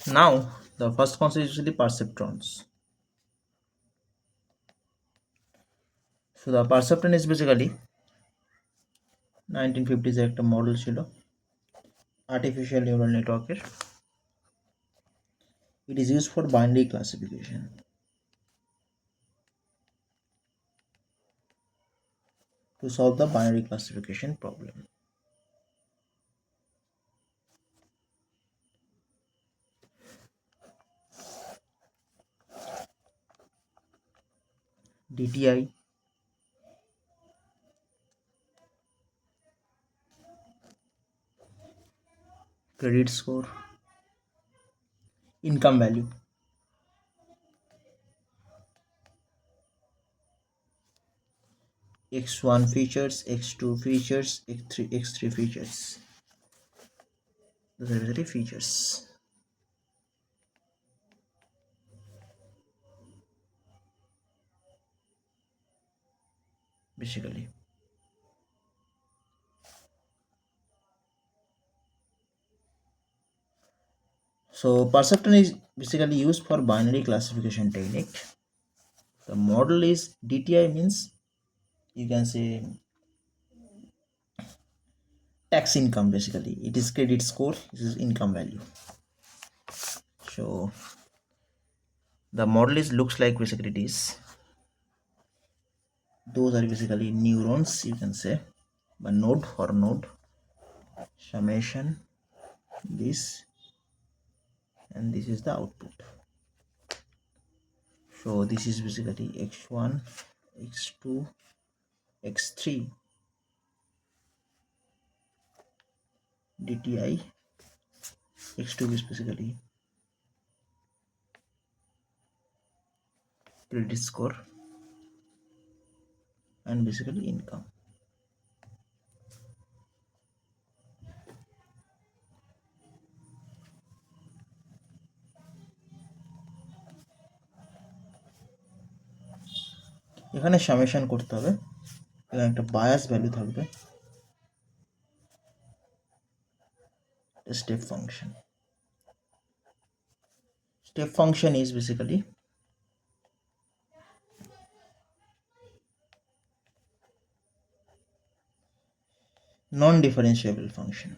Now, the first concept is the perceptrons. So the perceptron is basically 1950s একটা model ছিল artificial neural নেটওয়ার্কের। It is used for binary classification. To solve the binary classification problem. DTI, credit score, income value. X1 features, X2 features, X3 features. Those are the features. Basically. So perceptron is basically used for binary classification technique. The model is DTI, means you can say tax income. Basically it is credit score, this is income value. So the model is looks like basically it is, those are basically neurons, you can say, but node for node summation, this, and this is the output. So this is basically x1, x2, x3 DTI. X2 is basically credit score and basically income. এখানে summation করতে হবে, এখানে একটা bias value থাকবে, step function. Step function is basically non-differentiable function.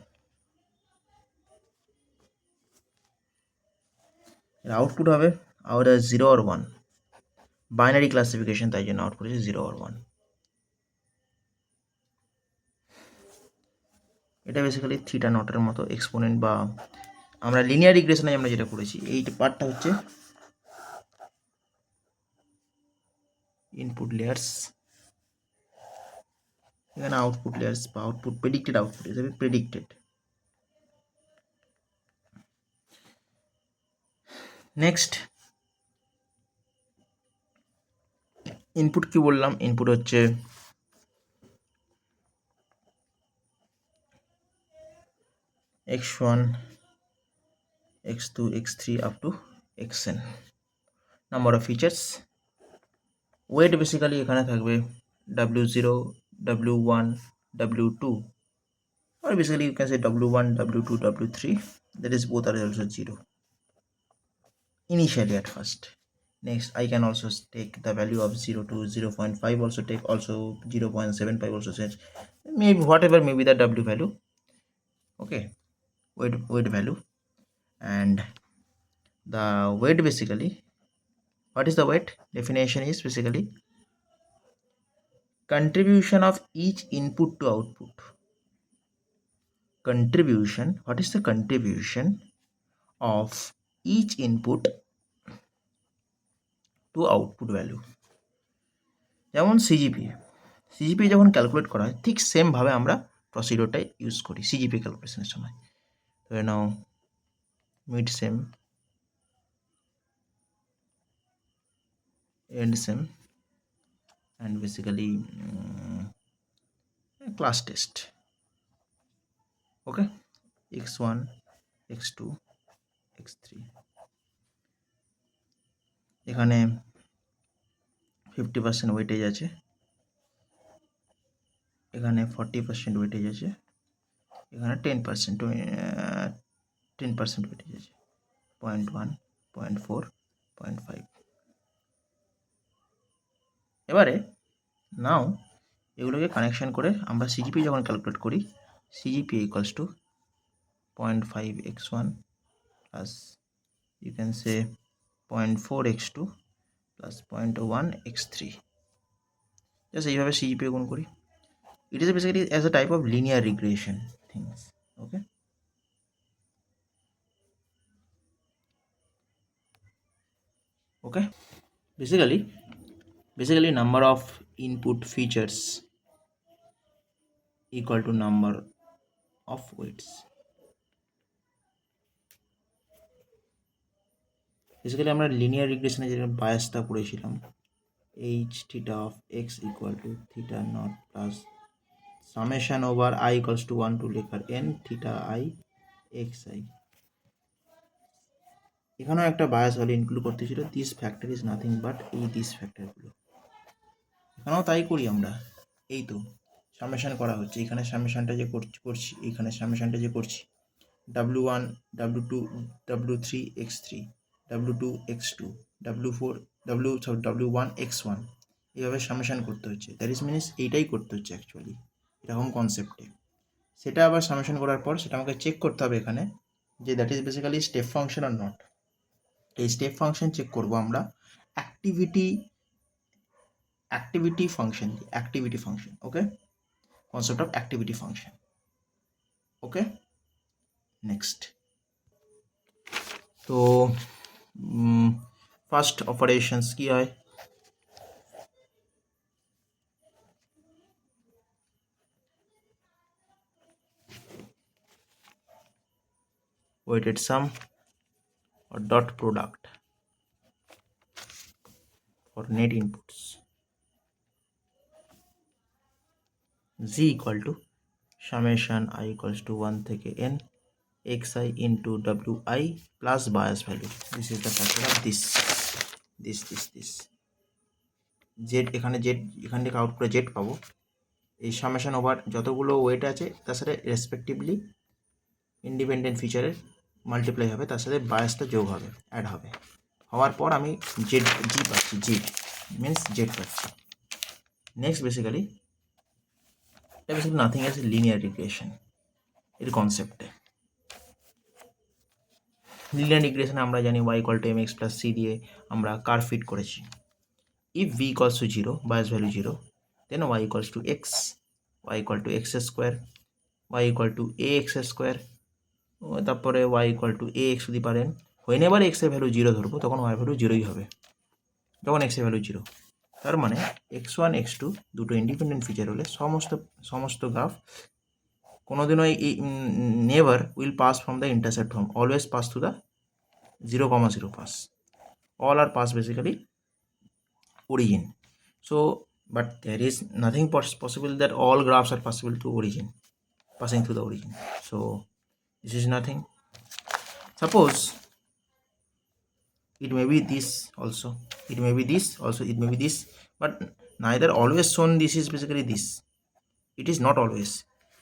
এর output হবে out 0 or 1, binary classification, তাই জন্য আউটপুট হচ্ছে 0 or 1. এটা বেসিক্যালি থিটা নটের মতো এক্সপোনেন্ট, বা আমরা লিনিয়ার রিগ্রেশনে আমরা যেটা করেছি এই পার্টটা হচ্ছে ইনপুট লেয়ার্স, এখানে আউটপুট লেয়ার্স বা আউটপুট প্রেডিক্টেড আউটপুট হিসেবে প্রেডিক্টেড। নেক্সট ইনপুট কি বললাম, ইনপুট হচ্ছে x1, x2, x3 up to xn number of features. Weight basically এখানে থাকবে w0, w1, w2, or basically you can say w1, w2, w3, that is both are also 0 initially at first. Next I can also take the value of 0 to 0.5, also take also 0.75, also set maybe whatever may be the w value. Okay, weight value. And the weight basically, what is the weight? Definition is basically contribution of each input to output. Contribution, what is the contribution of each input to output value? যেমন CGPA যখন calculate করা হয় ঠিক সেমভাবে আমরা প্রসিডিওরটা use করি CGPA ক্যালকুলেশনের সময়। ধরে নাও mid sem, end sem, and basically class test. Okay, x1, x2, x3, এখানে 50% ওয়েটেজ আছে, এখানে 40% ওয়েটেজ আছে, এখানে 10% ওয়েটেজ আছে। 0.1, 0.4, 0.5। এবারে নাও এগুলোকে কানেকশন করে আমরা সিজিপি যখন ক্যালকুলেট করি, CGPA equals to 0.5x1 plus you can say 0.4x2 plus 0.1x3, just এইভাবে সিজিপি গুণ করি। It is basically as a type of linear regression things. Okay, basically number of input features equal to number of weights. Basically আমরা linear রিগ্রেশনে যেরকম বায়াসটা পড়েছিলাম, H theta of x equal to theta naught plus summation over i equals to 1 to লেখার n theta i x i. এখানেও একটা bias value include করতে ছিল, this factor is nothing but এই দিস ফ্যাক্টরগুলো। এখানেও তাই করি আমরা, এই তো সামেশন করা হচ্ছে, এখানে সামেশনটা যে করছি, এখানে সামেশনটা যে করছি w1 w2 w3 x3 w2 x2 w4 w1 x1 এইভাবে সামেশন করতে হচ্ছে। দ্যাট ইজ মিনস এইটাই করতে হচ্ছে অ্যাকচুয়ালি এরকম কনসেপ্টে। সেটা আবার সামেশন করার পর সেটা আমাকে চেক করতে হবে এখানে যে that is basically step function are not. এই স্টেপ ফাংশন চেক করব আমরা activity function, okay, concept of activity function. Okay, next তো ফার্স্ট অপারেশনস কি হয়, weighted sum or dot product for net inputs, z equal to summation I equals to 1 থেকে n xi into wi plus bias value. This is the factor of this z, এখানে z, এখান থেকে আউটপুটে z পাবো, এই summation over যতগুলো wait আছে তার সাথে রেসপেক্টিভলি ইন্ডিপেন্ডেন্ট ফিচারের মাল্টিপ্লাই হবে, তার সাথে বায়াসটা যোগ হবে, অ্যাড হবে, হওয়ার পর আমি জি পাচ্ছি, মিনস জেড পাচ্ছি। Next basically nothing as linear regression এর কনসেপ্টে। লিনিয়ার রিগ্রেশনে আমরা জানি y equal to mx plus c দিয়ে আমরা কার্ভ ফিট করেছি। If v equals to 0, bias value 0, then y equals to x, y equal to x square, y equal to ax square, তারপরে y equal to ax যদি পারেন, when এবার x এর value 0 ধরবো তখন y ভ্যালু 0ই হবে যখন x এর ভ্যালু 0। তার মানে x1 x2 দুটো ইন্ডিপেন্ডেন্ট ফিচার হলে সমস্ত গ্রাফ কোনোদিনও never will past form the intersect from, always pass to the 0,0 pass, all are pass basically origin. So but there is nothing possible that all graphs are possible to origin, passing through the origin. So this is nothing. Suppose it may be this also, it may be this also, it may be this, but neither always shown this is basically this. It is not always.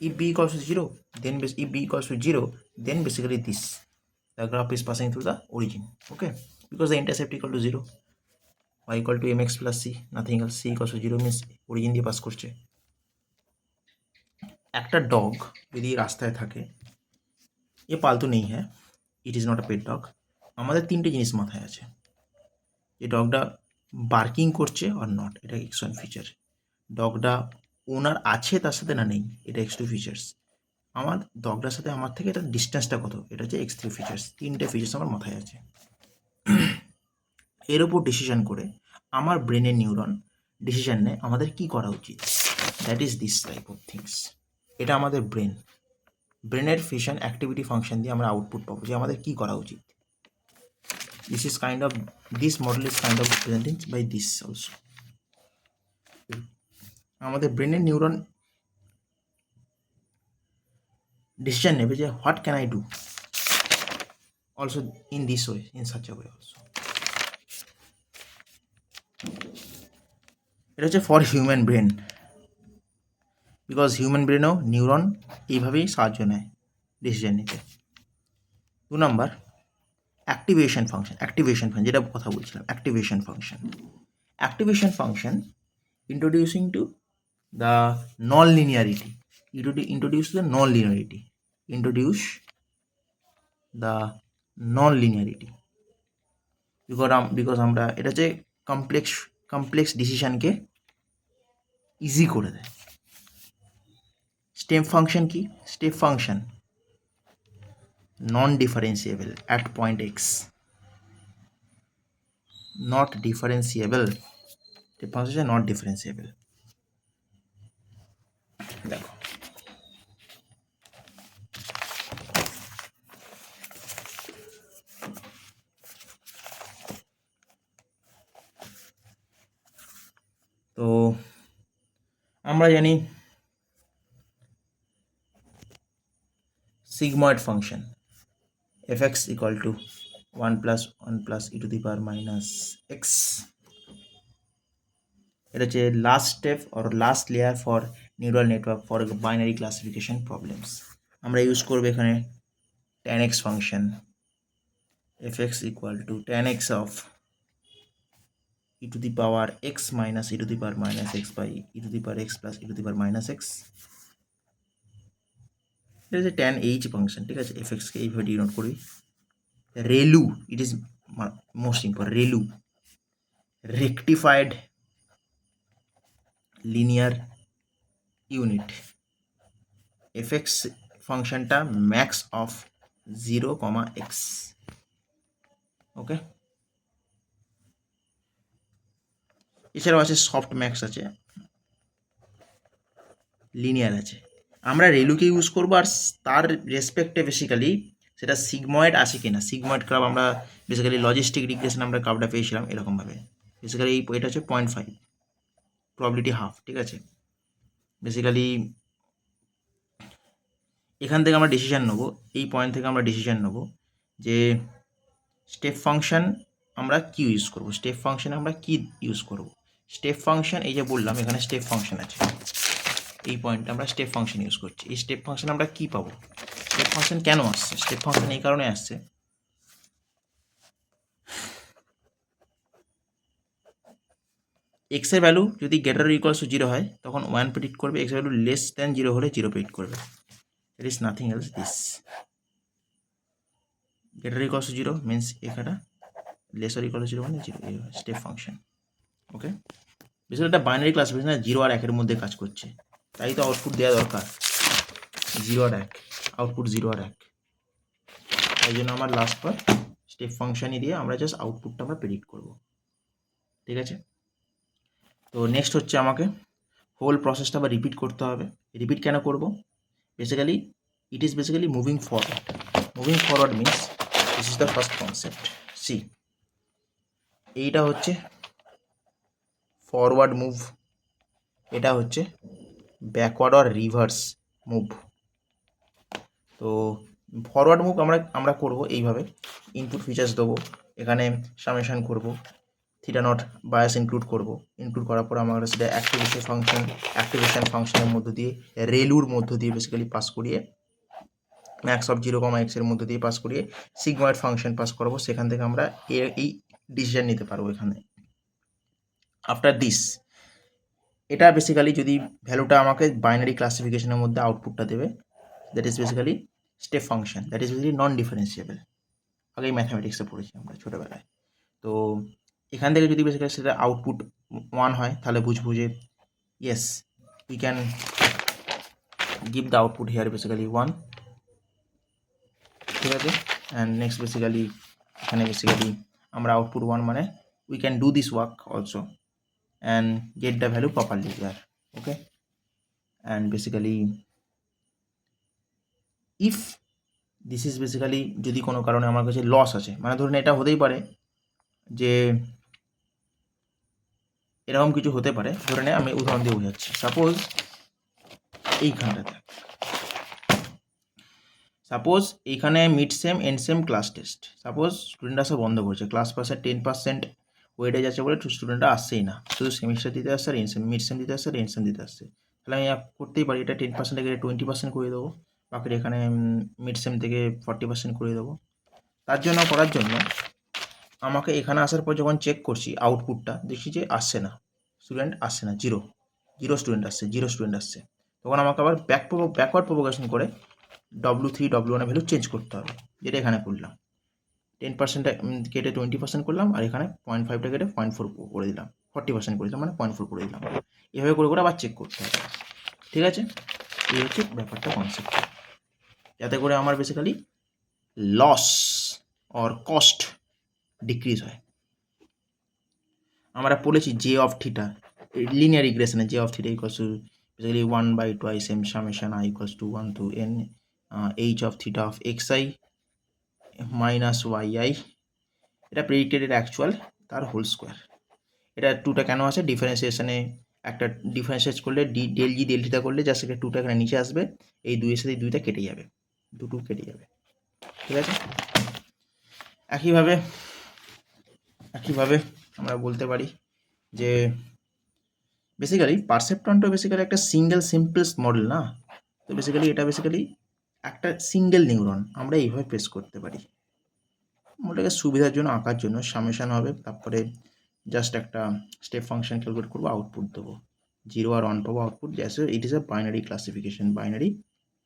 If b equals to 0, then if b equals to 0, then basically this, the graph is passing through the origin, okay, because the intercept equal to 0, y equal to mx plus c, nothing else, c equals to 0 means origin দিয়ে pass করছে। একটা dog যদি রাস্তায় থাকে, এ পালতু নেই, হ্যাঁ, it is not a pet dog, আমাদের তিনটে জিনিস মাথায় আছে, যে ডগটা বার্কিং করছে আর নট, এটা x1 ফিচার, ডগটা ওনার আছে তার সাথে না নেই, এটা x2 ফিচার্স, আমার ডগটার সাথে আমার থেকে এটা ডিস্টেন্সটা কত, এটা হচ্ছে x3 ফিচার্স। তিনটে ফিচার্স আমার মাথায় আছে। এর উপর ডিসিশন করে আমার ব্রেনের নিউরন ডিসিশন নেয় আমাদের কি করা উচিত, that is this type of things. এটা আমাদের ব্রেনের ফিশন অ্যাক্টিভিটি ফাংশন দিয়ে আমরা আউটপুট পাবো যে আমাদের কি করা উচিত। This model is kind of represented by this also. আমাদের ব্রেনের নিউরন ডিসিশন নেবে যে what can I do also in this way, in such a way also. এটা হচ্ছে for human brain, because human ব্রেনও নিউরন এইভাবেই সাহায্য নেয় ডিসিশন নিতে। 2 নাম্বার, অ্যাক্টিভেশন ফাংশন যেটা কথা বলছিলাম, activation function introducing to the non linearity, introduce the non-linearity, introduce the non-linearity, because আমরা এটা যে কমপ্লেক্স ডিসিশনকে ইজি করে দেয়। স্টেপ ফাংশন কি? Step function non differentiable at point x, not differentiable, step function not differentiable. দেখো তো আমরা জানি sigmoid function fx equal to 1 plus 1 plus e to the power minus x, এটা হচ্ছে last step or last layer for neural network for binary classification problems. আমরা use করবো এখানে tan x function fx equal to tan x of e to the power x minus e to the power minus x by e to the power x plus e to the power minus x, এটা হচ্ছে tan h function, ঠিক আছে। fx কে এইভাবে denote করি। ReLU, it is most important, ReLU rectified linear unit, fx ফাংশনটা max of 0, x, okay. এছাড়াও আছে soft max, আছে লিনিয়ার আছে। আমরা রেলুকে ইউজ করবো আর তার রেসপেক্টে বেসিক্যালি সেটা সিগময়েড আছে কিনা, সিগময়েড কার্ভ আমরা বেসিক্যালি লজিস্টিক রিগ্রেশন আমরা কার্ভটা পেয়েছিলাম এরকমভাবে। বেসিক্যালি এটা হচ্ছে 0.5, প্রবাবিলিটি হাফ, ঠিক আছে। বেসিক্যালি এখান থেকে আমরা ডিসিশন নেবো, এই পয়েন্ট থেকে আমরা ডিসিশন নেবো যে স্টেপ ফাংশন আমরা কি ইউজ করব, স্টেপ ফাংশন আমরা কি ইউজ করব। স্টেপ ফাংশন এই যে বললাম এখানে স্টেপ ফাংশন আছে, এই পয়েন্টে আমরা স্টেপ ফাংশন ইউজ করছি। এই স্টেপ ফাংশন আমরা কি পাবো, স্টেপ ফাংশন কেন আসছে, স্টেপ ফাংশন এই কারণে আসছে এক্স এর ভ্যালু যদি গ্রেটার ইকুয়ালস টু 0 হয় তখন 1 প্রেডিক্ট করবে, এক্স এর ভ্যালু লেস দ্যান 0 হলে 0 প্রেডিক্ট করবে। It is nothing else this. Greater equals to 0 means এখানে লেসার ইকুয়ালস টু 0 মানে 0, এই স্টেপ ফাংশন, ওকে। বেসিক্যালি একটা বাইনারি ক্লাসিফিকেশন 0 আর 1 এর মধ্যে কাজ করছে, তাই তো আউটপুট দেওয়া দরকার 0 আর 1, আউটপুট 0 আর 1। তাই জন্য আমার লাস্ট বার স্টেপ ফাংশনই দিয়ে আমরা জাস্ট আউটপুটটা আমরা প্রেডিক্ট করব, ঠিক আছে। তো নেক্সট হচ্ছে আমাকে হোল প্রসেসটা আবার রিপিট করতে হবে। রিপিট কেন করব, basically it is basically moving forward means this is the first concept. See, এইটা হচ্ছে ফরওয়ার্ড মুভ, এটা হচ্ছে ব্যাকওয়ার্ড অর রিভার্স মুভ। তো ফরওয়ার্ড মুভ আমরা করব এইভাবে, ইনপুট ফিচার্স দেবো, এখানে সামেশন করব, থিটা নট বায়াস ইনক্লুড করার পর আমরা সেটা অ্যাক্টিভেশন ফাংশনের মধ্য দিয়ে রেলুর মধ্য দিয়ে বেসিক্যালি পাস করিয়ে ম্যাক্স অফ 0, x এর মধ্য দিয়ে পাস করিয়ে সিগময়েড ফাংশন পাস করাবো, সেখান থেকে আমরা এই ডিসিশন নিতে পারবো এখানে। আফটার দিস এটা বেসিক্যালি যদি ভ্যালুটা আমাকে বাইনারি ক্লাসিফিকেশনের মধ্যে আউটপুটটা দেবে, that is basically step function, that is basically non differentiable. আগেই ম্যাথামেটিক্সে পড়েছি আমরা ছোটোবেলায়। তো এখান থেকে যদি বেসিক্যালি সেটা আউটপুট 1 হয় তাহলে বুঝবো যে yes we can give the output here basically 1, ঠিক আছে। অ্যান্ড নেক্সট বেসিক্যালি এখানে বেসিক্যালি আমরা আউটপুট 1 মানে we can do this work also and get the value properly here, okay. And basically if this is basically যদি কোনো কারণে আমার কাছে লস আছে, মানে ধরুন এটা হতেই পারে যে এরকম কিছু হতে পারে, ধরে নে আমি উদাহরণ দিয়ে বোঝাচ্ছি। সাপোজ এইখানে mid sem end sem class test, suppose student আসা বন্ধ করছে, ক্লাস পাসে 10% ওয়েটেজ আছে বলে স্টুডেন্টরা আসছেই না, শুধু সেমিস্টার দিতে আসছে আর মিড সেম দিতে আসছে আর এন্ড সেম দিতে আসছে। তাহলে আমি করতেই পারি, এটা 10% থেকে 20% করে দেবো, বাকি এখানে মিড সেম থেকে 40% করে দেবো। তার জন্য করার জন্য আমাকে এখানে আসার পর যখন চেক করছি আউটপুটটা, দেখছি যে আসছে না, স্টুডেন্ট আসছে না, জিরো স্টুডেন্ট আসছে। তখন আমাকে আবার ব্যাকওয়ার্ড প্রোপাগেশন করে W3 W1 ভ্যালু চেঞ্জ করতে হবে, যেটা এখানে করলাম। 10% কেটে 20% করলাম, আর এখানে 0.5টা কেটে 0.4 করে দিলাম, 40% করে দিলাম, মানে 0.4 করে দিলাম। এভাবে করে করে আবার চেক করতে হবে, ঠিক আছে? এই হচ্ছে ব্যাপারটা, কনসেপ্ট, যাতে করে আমার basically loss or cost decrease হয়। আমরা পড়েছি জে অফ থিটা, লিনিয়ার ইকুয়েশনে J of theta equals to basically 1/2 m summation i equals to 1 to n h of theta of xi minus yi, এটা প্রেডিক্টেড, এটা actual, তার whole square. এটা 2টা কেন আছে, ডিফারেন্সিয়েশনে একটা ডিফারেন্সিয়েট করলে ডেল জি ডেল থিটা করলে জাস্ট এটা 2টা এখানে নিচে আসবে, এই 2 এর সাথে 2টা কেটে যাবে, 2 কেটে যাবে, ঠিক আছে? একইভাবে আমরা বলতে পারি যে বেসিক্যালি পারসেপ্ট্রনটা বেসিক্যালি একটা সিঙ্গেল সিম্পলেস্ট মডেল না, তো বেসিক্যালি এটা বেসিক্যালি একটা সিঙ্গেল নিউরন, আমরা এইভাবে প্রেস করতে পারি। ওটাকে সুবিধার জন্য আঁকার জন্য সামেশান হবে, তারপরে জাস্ট একটা স্টেপ ফাংশন ক্যালকুলেট করবো, আউটপুট দেবো 0 আর 1 পাবো output. Just it is a binary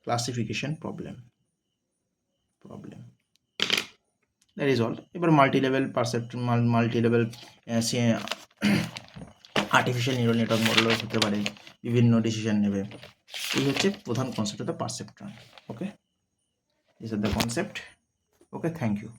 classification problem, that is all. এবার multi level artificial neural network মডেলও হতে পারে, বিভিন্ন ডিসিশন নেবে। এই হচ্ছে প্রধান concept of the perceptron. Okay, this are the concept. Okay, thank you.